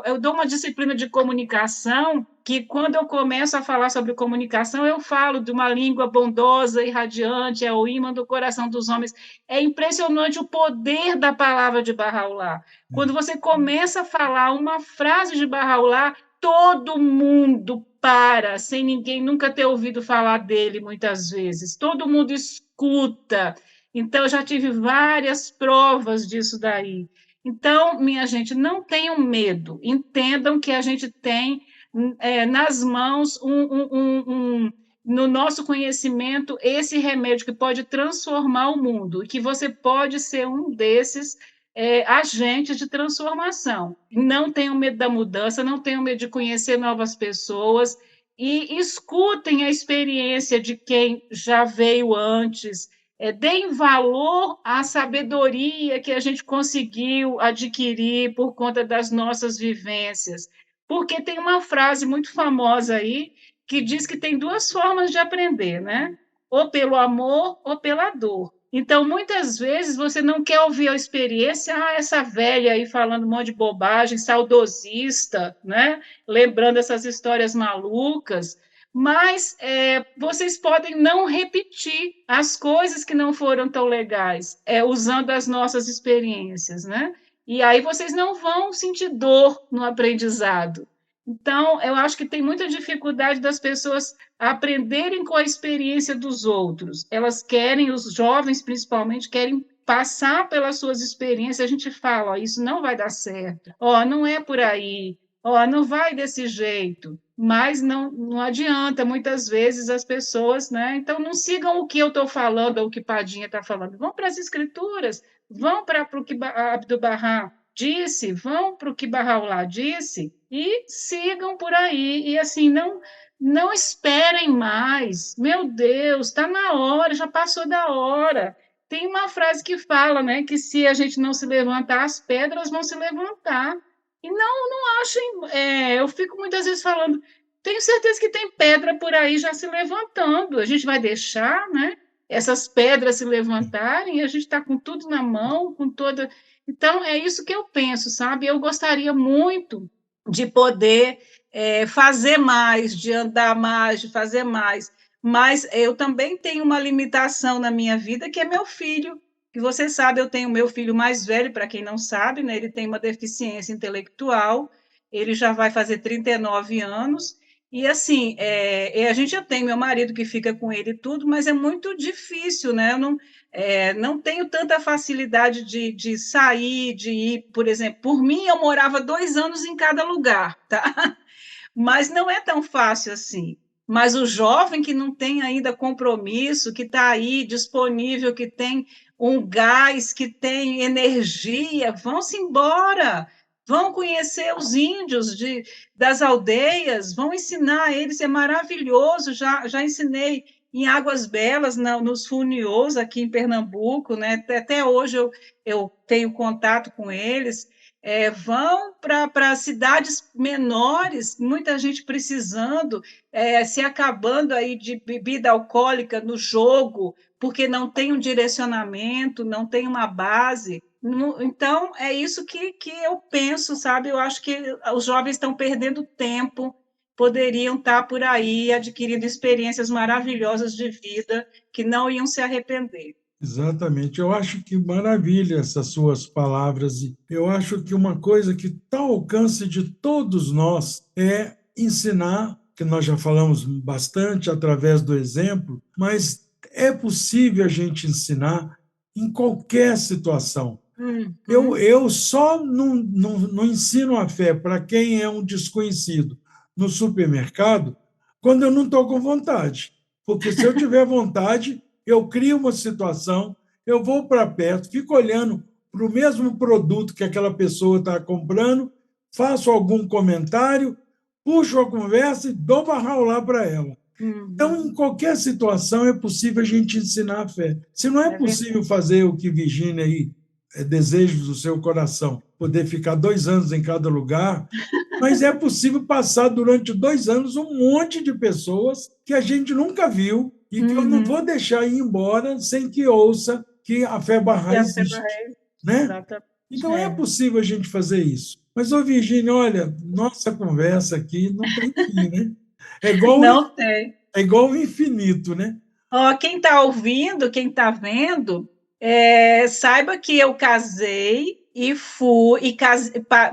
eu dou uma disciplina de comunicação que quando eu começo a falar sobre comunicação, eu falo de uma língua bondosa e radiante, é o ímã do coração dos homens. É impressionante o poder da palavra de Bahá'u'lláh. Quando você começa a falar uma frase de Bahá'u'lláh, todo mundo para, sem ninguém nunca ter ouvido falar dele muitas vezes. Todo mundo escuta. Então, eu já tive várias provas disso daí. Então, minha gente, não tenham medo. Entendam que a gente tem nas mãos no nosso conhecimento esse remédio que pode transformar o mundo e que você pode ser um desses agentes de transformação. Não tenham medo da mudança, não tenham medo de conhecer novas pessoas e escutem a experiência de quem já veio antes. Deem valor à sabedoria que a gente conseguiu adquirir por conta das nossas vivências. Porque tem uma frase muito famosa aí que diz que tem duas formas de aprender, né? Ou pelo amor ou pela dor. Então, muitas vezes, você não quer ouvir a experiência, essa velha aí falando um monte de bobagem, saudosista, né? Lembrando essas histórias malucas, mas vocês podem não repetir as coisas que não foram tão legais, usando as nossas experiências, né? E aí vocês não vão sentir dor no aprendizado. Então, eu acho que tem muita dificuldade das pessoas aprenderem com a experiência dos outros. Elas querem, os jovens principalmente, querem passar pelas suas experiências. A gente fala, ó, isso não vai dar certo, ó, não é por aí, ó, não vai desse jeito. Mas não adianta, muitas vezes as pessoas, né? Então, não sigam o que eu estou falando ou o que Padinha está falando. Vão para as escrituras, vão para o que Abdu'l-Bahá disse, vão para o que Bahá'u'lláh disse e sigam por aí. E assim, não esperem mais. Meu Deus, está na hora, já passou da hora. Tem uma frase que fala, né, que se a gente não se levantar, as pedras vão se levantar. E não achem. Eu fico muitas vezes falando, tenho certeza que tem pedra por aí já se levantando. A gente vai deixar, né? essas pedras se levantarem, e a gente está com tudo na mão, com toda. Então, é isso que eu penso, sabe? Eu gostaria muito de poder fazer mais, de andar mais, de fazer mais, mas eu também tenho uma limitação na minha vida, que é meu filho, que você sabe, eu tenho meu filho mais velho, para quem não sabe, né? Ele tem uma deficiência intelectual, ele já vai fazer 39 anos, e assim, a gente já tem meu marido que fica com ele e tudo, mas é muito difícil, né? Eu não tenho tanta facilidade de sair, de ir, por exemplo, por mim eu morava 2 anos em cada lugar, tá? Mas não é tão fácil assim. Mas o jovem que não tem ainda compromisso, que está aí disponível, que tem um gás, que tem energia, vão-se embora, vão conhecer os índios das aldeias, vão ensinar eles, é maravilhoso, já ensinei em Águas Belas, nos funiôs aqui em Pernambuco, né? Até hoje eu tenho contato com eles, vão para cidades menores, muita gente precisando, se acabando aí de bebida alcoólica no jogo, porque não tem um direcionamento, não tem uma base. Então, é isso que eu penso, sabe? Eu acho que os jovens estão perdendo tempo, poderiam estar por aí adquirindo experiências maravilhosas de vida que não iam se arrepender. Exatamente. Eu acho que maravilha essas suas palavras. E eu acho que uma coisa que está ao alcance de todos nós é ensinar, que nós já falamos bastante através do exemplo, mas é possível a gente ensinar em qualquer situação. Uhum. Eu só não ensino a fé para quem é um desconhecido no supermercado quando eu não estou com vontade. Porque se eu tiver vontade, eu crio uma situação, eu vou para perto, fico olhando para o mesmo produto que aquela pessoa está comprando, faço algum comentário, puxo a conversa e dou barral lá para ela. Então, em Uhum. qualquer situação, é possível a gente ensinar a fé. Se não é É verdade. possível fazer o que Virgínia aí deseja do seu coração, poder ficar 2 anos em cada lugar, mas é possível passar durante 2 anos um monte de pessoas que a gente nunca viu e que eu não vou Uhum. deixar ir embora sem que ouça que a fé E Bahá'í a fé existe, Bahá'í, né? exatamente. Então é É. possível a gente fazer isso. Mas, ô Virgínia, olha, nossa conversa aqui não tem fim, né? É igual, Não tem. é igual o infinito, né? Ó, quem está ouvindo, quem está vendo, saiba que eu casei e fui,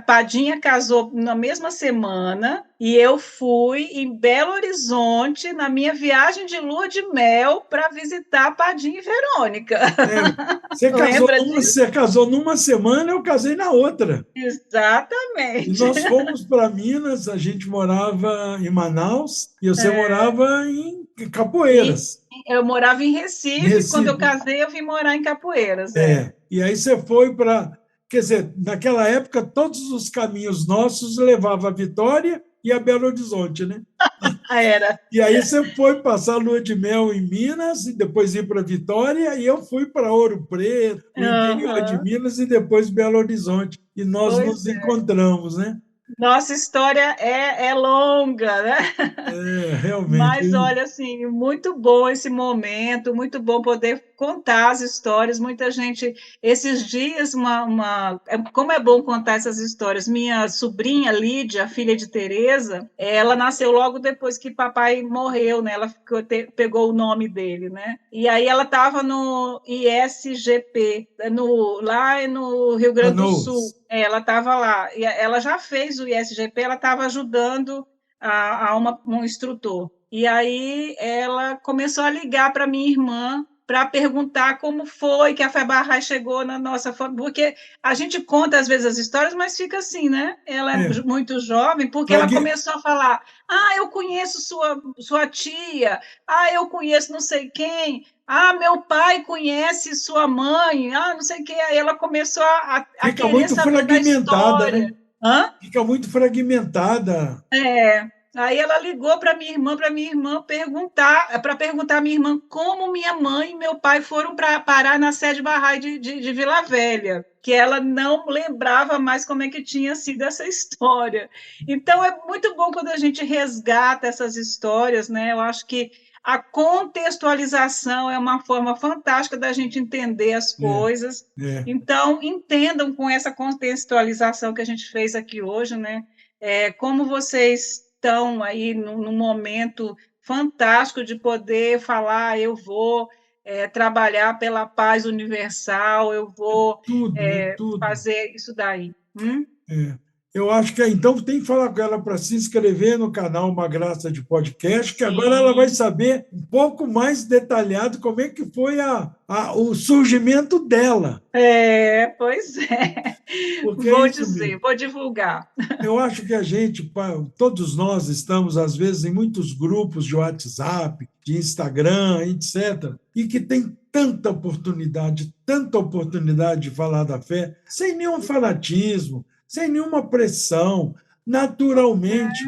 Padinha casou na mesma semana, e eu fui em Belo Horizonte na minha viagem de lua de mel para visitar Padinha e Verônica. É, Lembra disso? você casou numa semana, eu casei na outra. E Exatamente. nós fomos para Minas, a gente morava em Manaus e você É, morava em e Capoeiras, eu morava em em Recife, quando eu Recife. casei, eu vim morar em Capoeiras. E aí você foi para. Quer dizer, naquela época, todos os caminhos nossos levavam a Vitória e a Belo Horizonte, né? Era. E aí você foi passar a lua de mel em Minas, e depois ir para Vitória, e eu fui para Ouro Preto, o interior de Aham. Minas, e depois Belo Horizonte. E nós Pois nos encontramos, né? nossa história é longa, né? É, realmente. Mas olha, assim, muito bom esse momento, muito bom poder contar as histórias. Muita gente, esses dias, como é bom contar essas histórias. Minha sobrinha Lídia, filha de Teresa, ela nasceu logo depois que papai morreu, né? Ela pegou o nome dele, né? E aí ela estava no ISGP, lá no Rio Grande do Sul. Canoas. Ela estava lá, e ela já fez o ISGP, ela estava ajudando um instrutor. E aí ela começou a ligar para minha irmã para perguntar como foi que a Febarra chegou na nossa família, porque a gente conta às vezes as histórias, mas fica assim, né? Ela é É. muito jovem, porque ela Frag- começou a falar: ah, eu conheço sua tia, ah, eu conheço não sei quem, ah, meu pai conhece sua mãe, ah, não sei o quê. Aí ela começou a Fica querer muito saber da fragmentada, né? história. Hã? Fica muito fragmentada. É, aí ela ligou para minha irmã perguntar, à minha irmã como minha mãe e meu pai foram para parar na sede Bahá'í de Vila Velha, que ela não lembrava mais como é que tinha sido essa história. Então é muito bom quando a gente resgata essas histórias, né? Eu acho que a contextualização é uma forma fantástica da gente entender as É, coisas. é, Então, entendam com essa contextualização que a gente fez aqui hoje, né? Como vocês estão aí num momento fantástico de poder falar, eu vou trabalhar pela paz universal, eu vou tudo, é tudo. fazer isso daí. É. Eu acho que então tem que falar com ela para se inscrever no canal Uma Graça de Podcast, que agora ela vai Sim, saber um pouco mais detalhado como é que foi o surgimento dela, pois é. porque é Vou isso dizer, mesmo. vou divulgar. Eu acho que a gente, todos nós estamos, às vezes, em muitos grupos de WhatsApp, de Instagram, etc., e que tem tanta oportunidade de falar da fé, sem nenhum fanatismo, sem nenhuma pressão. Naturalmente,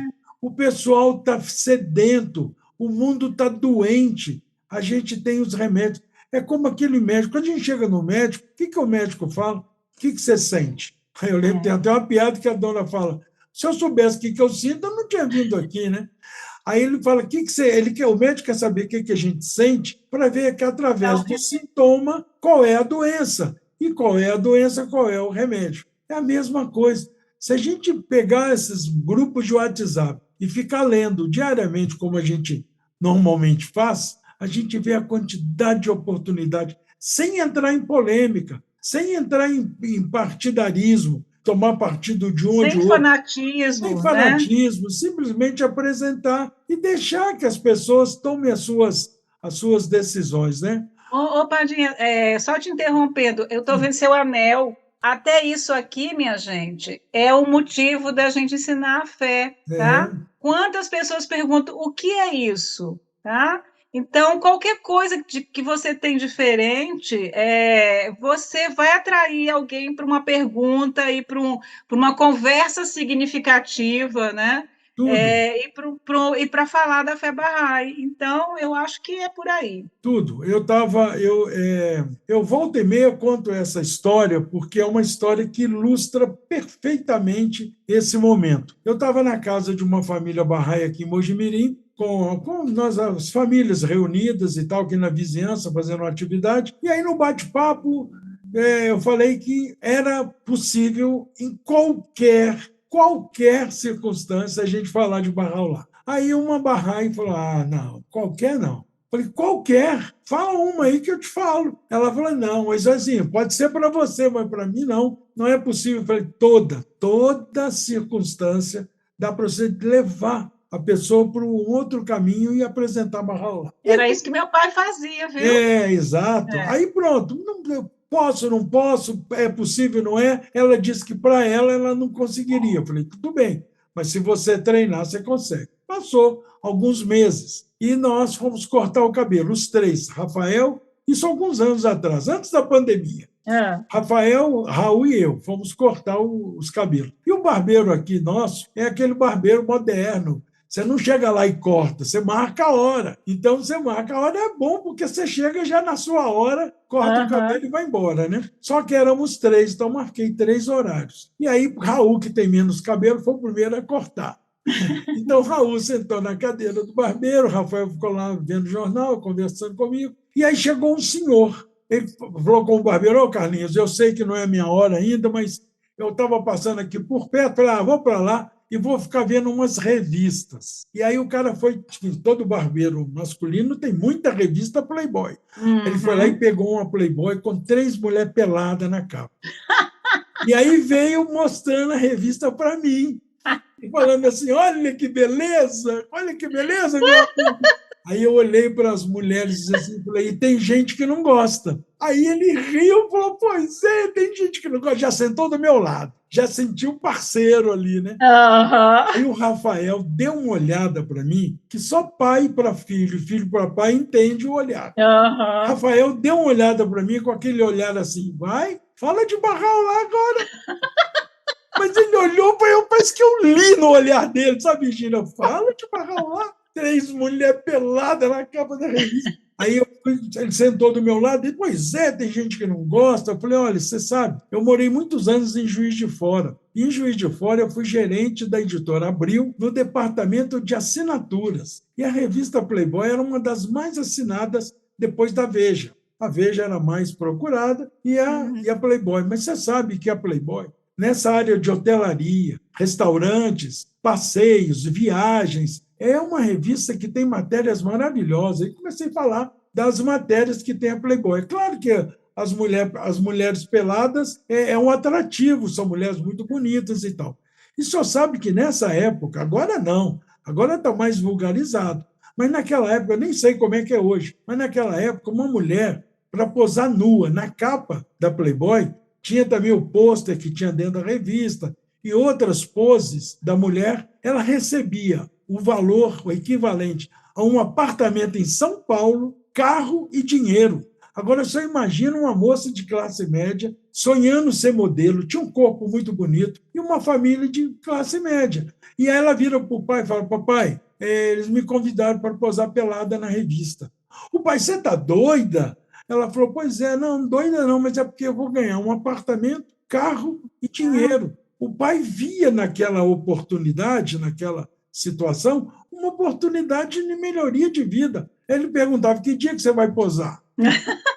o pessoal está sedento, o mundo está doente, a gente tem os remédios. É como aquele médico. Quando a gente chega no médico, o que o médico fala? O que você sente? Eu lembro, tem até uma piada que a dona fala: se eu soubesse o que eu sinto, eu não tinha vindo aqui, né? Aí ele fala: o médico quer saber o que a gente sente para ver que, através Então, do sintoma, qual é a doença. E qual é a doença, qual é o remédio. É a mesma coisa. Se a gente pegar esses grupos de WhatsApp e ficar lendo diariamente, como a gente normalmente faz, a gente vê a quantidade de oportunidade, sem entrar em polêmica, sem entrar em partidarismo, tomar partido de um ou de sem outro, sem fanatismo, né? fanatismo, simplesmente apresentar e deixar que as pessoas tomem as suas decisões, né? Ô, Padinha, só te interrompendo, eu estou vendo seu anel. Até isso aqui, minha gente, é o motivo da gente ensinar a fé, tá? É, Quantas pessoas perguntam o que é isso, tá? Então, qualquer coisa que você tem diferente, você vai atrair alguém para uma pergunta e para uma conversa significativa, né? tudo, E para falar da fé Bahá'í. Então, eu acho que é por aí. tudo. Eu volta e meia conto essa história porque é uma história que ilustra perfeitamente esse momento. Eu estava na casa de uma família Bahá'í aqui em Mojimirim, com nós, as famílias reunidas e tal, aqui na vizinhança, fazendo uma atividade, e aí no bate-papo eu falei que era possível, em qualquer circunstância, a gente falar de Bahá'u'lláh. Aí uma Bahá'í falou: ah, não, qualquer não. Falei: qualquer, fala uma aí que eu te falo. Ela falou: não, mas assim, pode ser para você, mas para mim não, não é possível. Eu falei: toda circunstância dá para você levar a pessoa para um outro caminho e apresentar Bahá'u'lláh. Era isso que meu pai fazia, viu? Exato. É. Aí pronto, eu posso, não posso, é possível, não é? Ela disse que para ela não conseguiria. Eu falei: tudo bem, mas se você treinar, você consegue. Passou alguns meses e nós fomos cortar o cabelo, os três, Rafael, isso alguns anos atrás, antes da pandemia. Ah, Rafael, Raul e eu fomos cortar os cabelos. E o barbeiro aqui nosso é aquele barbeiro moderno. Você não chega lá e corta, você marca a hora. Então, você marca a hora, é bom, porque você chega já na sua hora, corta o cabelo aham. e vai embora, né? Só que éramos três, então marquei 3 horários. E aí, Raul, que tem menos cabelo, foi o primeiro a cortar. Então, Raul sentou na cadeira do barbeiro, Rafael ficou lá vendo jornal, conversando comigo, e aí chegou um senhor. Ele falou com o barbeiro: ô Carlinhos, eu sei que não é a minha hora ainda, mas eu estava passando aqui por perto, falei: ah, vou para lá e vou ficar vendo umas revistas. E aí o cara foi, todo barbeiro masculino tem muita revista Playboy. Ele foi lá e Uhum. pegou uma Playboy com 3 mulheres peladas na capa. E aí veio mostrando a revista para mim, falando assim: olha que beleza, meu amigo. Aí eu olhei para as mulheres e disse assim, falei: e tem gente que não gosta. Aí ele riu e falou: pois é, tem gente que não gosta. Já sentou do meu lado, já sentiu parceiro ali, né? Aham. Aí o Rafael deu uma olhada para mim, que só pai para filho, filho para pai entende o olhar. Aham. Rafael deu uma olhada para mim com aquele olhar assim: vai, fala de Barral lá agora. Mas ele olhou para eu, parece que eu li no olhar dele, sabe, Virginia? Fala de Barral lá. 3 mulheres peladas na capa da revista. Aí ele sentou do meu lado e: pois é, tem gente que não gosta. Eu falei: olha, você sabe, eu morei muitos anos em Juiz de Fora. E em Juiz de Fora, eu fui gerente da editora Abril, no departamento de assinaturas. E a revista Playboy era uma das mais assinadas depois da Veja. A Veja era mais procurada e a Playboy. Mas você sabe que a Playboy, nessa área de hotelaria, restaurantes, passeios, viagens, é uma revista que tem matérias maravilhosas. E comecei a falar das matérias que tem a Playboy. Claro que as mulheres peladas é um atrativo, são mulheres muito bonitas e tal. E só sabe que nessa época, agora não, agora está mais vulgarizado, mas naquela época, eu nem sei como é que é hoje, mas naquela época, uma mulher, para posar nua na capa da Playboy, tinha também o pôster que tinha dentro da revista e outras poses da mulher, ela recebia o valor, o equivalente a um apartamento em São Paulo, carro e dinheiro. Agora, só imagina uma moça de classe média sonhando ser modelo, tinha um corpo muito bonito e uma família de classe média. E aí ela vira para o pai e fala, papai, eles me convidaram para posar pelada na revista. O pai, você está doida? Ela falou, pois é, não, doida não, mas é porque eu vou ganhar um apartamento, carro e dinheiro. O pai via naquela oportunidade, naquela situação, uma oportunidade de melhoria de vida. Ele perguntava, que dia que você vai posar?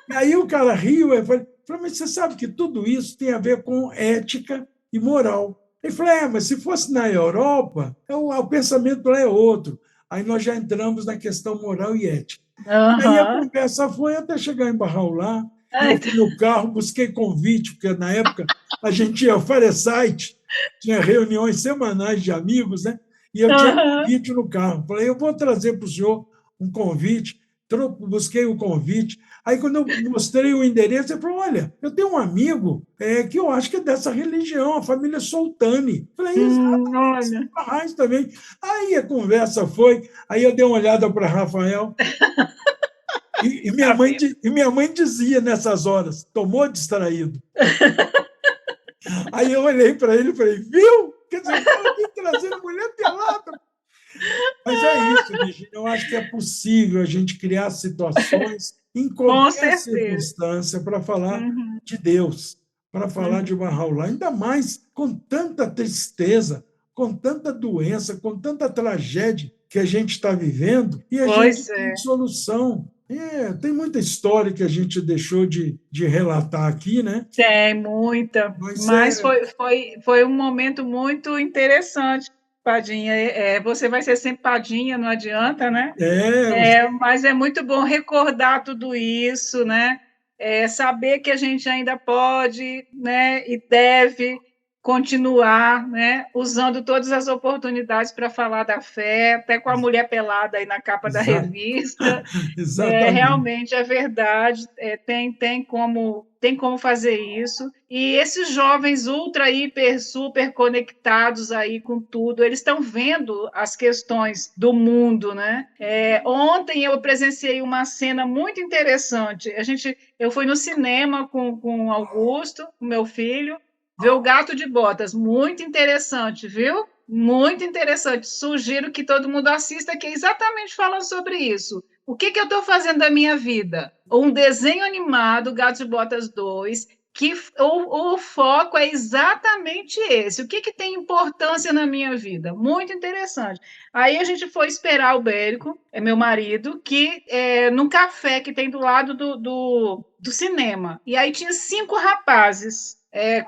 E aí o cara riu, eu falei, mas você sabe que tudo isso tem a ver com ética e moral. Ele falou, mas se fosse na Europa, o pensamento lá é outro. Aí nós já entramos na questão moral e ética. E aí a Aham. conversa foi até chegar em Barraulá, Ai, eu fui no carro, busquei convite, porque na época a gente tinha Fireside, tinha reuniões semanais de amigos, né? E eu tinha aham. convite no carro. Falei, eu vou trazer para o senhor um convite, busquei o convite. Aí, quando eu mostrei o endereço, ele falou, olha, eu tenho um amigo que eu acho que é dessa religião, a família Soltani. Falei, exatamente, Olha. Barrais também. Aí a conversa foi, aí eu dei uma olhada para Rafael, Tá vendo? e minha mãe dizia nessas horas, tomou distraído. Aí eu olhei para ele e falei, viu? Quer dizer, o cara vem trazendo mulher pelada. Mas é isso, Virginia. Eu acho que é possível a gente criar situações em Com qualquer certeza. circunstância para falar Uhum, de Deus, para falar de uhum. Bahá'u'lláh, ainda mais com tanta tristeza, com tanta doença, com tanta tragédia que a gente está vivendo e a gente Pois tem é. solução. Tem muita história que a gente deixou de relatar aqui, né? Tem muita, Mas mas foi um momento muito interessante, Padinha. Você vai ser sempre Padinha, não adianta, né? é, Mas é muito bom recordar tudo isso, né? Saber que a gente ainda pode, né, e deve continuar, né, usando todas as oportunidades para falar da fé, até com a mulher pelada aí na capa da exa- revista. exatamente. Realmente é verdade, tem como fazer isso. E esses jovens ultra, hiper, super conectados aí com tudo, eles estão vendo as questões do mundo, né? Ontem eu presenciei uma cena muito interessante. Eu fui no cinema com o Augusto, o meu filho, ver o Gato de Botas, muito interessante, viu? Muito interessante. Sugiro que todo mundo assista, que é exatamente falando sobre isso. O que eu estou fazendo da minha vida? Um desenho animado, Gato de Botas 2, que o foco é exatamente esse. O que tem importância na minha vida? Muito interessante. Aí a gente foi esperar o Bérico, meu marido, que num café que tem do lado do cinema. E aí tinha 5 rapazes.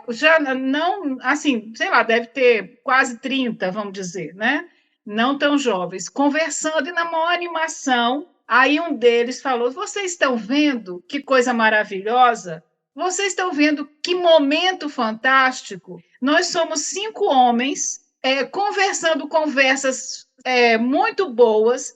Já não, assim, sei lá, deve ter quase 30, vamos dizer, né? Não tão jovens, conversando e na maior animação. Aí um deles falou: Vocês estão vendo que coisa maravilhosa? Vocês estão vendo que momento fantástico? Nós somos 5 homens conversando conversas muito boas,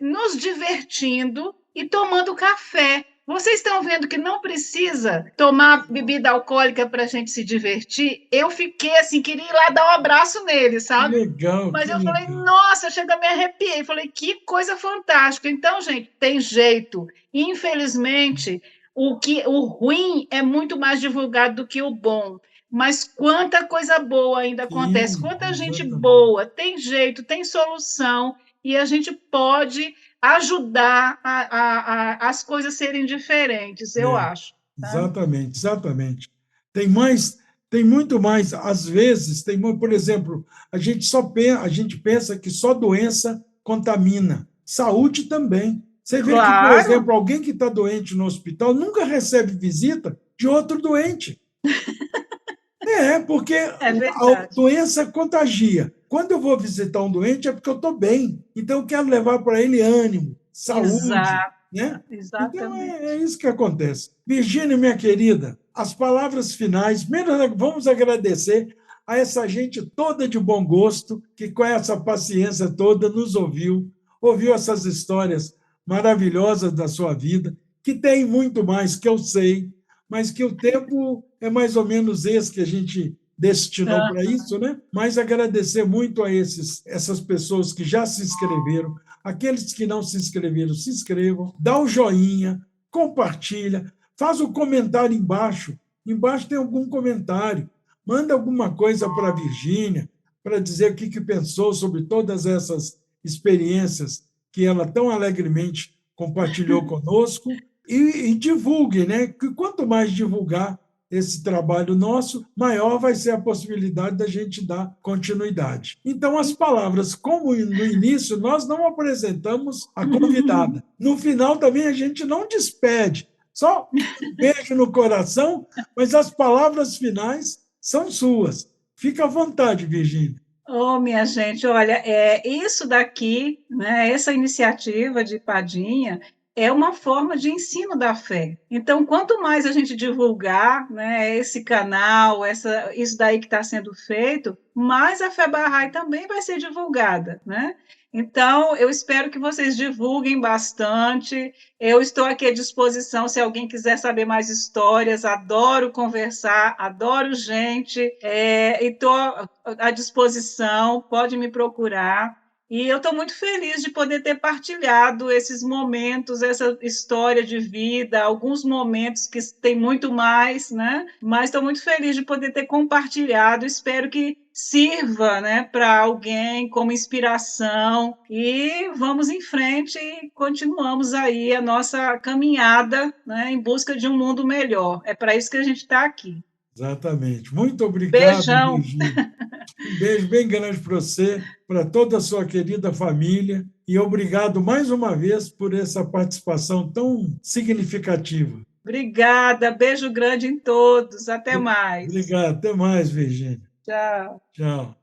nos divertindo e tomando café. Vocês estão vendo que não precisa tomar bebida alcoólica para a gente se divertir? Eu fiquei assim, queria ir lá dar um abraço nele, Que sabe? legal, Mas que eu falei, legal. nossa, chega a me arrepiei. Falei, que coisa fantástica. Então, gente, tem jeito. Infelizmente, o ruim é muito mais divulgado do que o bom. Mas quanta coisa boa ainda acontece, Sim, quanta gente exatamente. boa, tem jeito, tem solução, e a gente pode ajudar as coisas serem diferentes, eu É, acho. Sabe? exatamente, exatamente. Tem mais, Tem muito mais, às vezes, por exemplo, a gente pensa que só doença contamina, saúde também. Você vê que, por Claro, exemplo, alguém que está doente no hospital nunca recebe visita de outro doente. Porque é a verdade. doença contagia. Quando eu vou visitar um doente é porque eu estou bem. Então, eu quero levar para ele ânimo, saúde. Exato, Né? Então, é exatamente. isso que acontece. Virgínia, minha querida, as palavras finais. Primeiro, vamos agradecer a essa gente toda de bom gosto, que com essa paciência toda nos ouviu essas histórias maravilhosas da sua vida, que tem muito mais que eu sei, mas que o tempo é mais ou menos esse que a gente destinou para Ah, isso, né? Mas agradecer muito a essas pessoas que já se inscreveram, aqueles que não se inscreveram, se inscrevam, dá o joinha, compartilha, faz o comentário embaixo. Embaixo tem algum comentário. Manda alguma coisa para a Virgínia, para dizer o que pensou sobre todas essas experiências que ela tão alegremente compartilhou conosco e divulgue, né? Que quanto mais divulgar esse trabalho nosso, maior vai ser a possibilidade da gente dar continuidade. Então, as palavras, como no início, nós não apresentamos a convidada. No final, também, a gente não despede, só um beijo no coração, mas as palavras finais são suas. Fica à vontade, Virgínia. oh, minha gente, olha, isso daqui, né, essa iniciativa de Padinha, é uma forma de ensino da fé. Então, quanto mais a gente divulgar, né, esse canal, isso daí que está sendo feito, mais a fé Bahá'í também vai ser divulgada, né? Então, eu espero que vocês divulguem bastante. Eu estou aqui à disposição se alguém quiser saber mais histórias. Adoro conversar, adoro gente, e estou à disposição. Pode me procurar. E eu estou muito feliz de poder ter partilhado esses momentos, essa história de vida, alguns momentos que tem muito mais, né? Mas estou muito feliz de poder ter compartilhado. Espero que sirva, né, para alguém como inspiração. E vamos em frente e continuamos aí a nossa caminhada, né, em busca de um mundo melhor. É para isso que a gente está aqui. Exatamente. Muito obrigado, Beijão. Virgínia. Um beijo bem grande para você, para toda a sua querida família, e obrigado mais uma vez por essa participação tão significativa. Obrigada. Beijo grande em todos. Até mais. Obrigado. Até mais, Virgínia. Tchau. Tchau.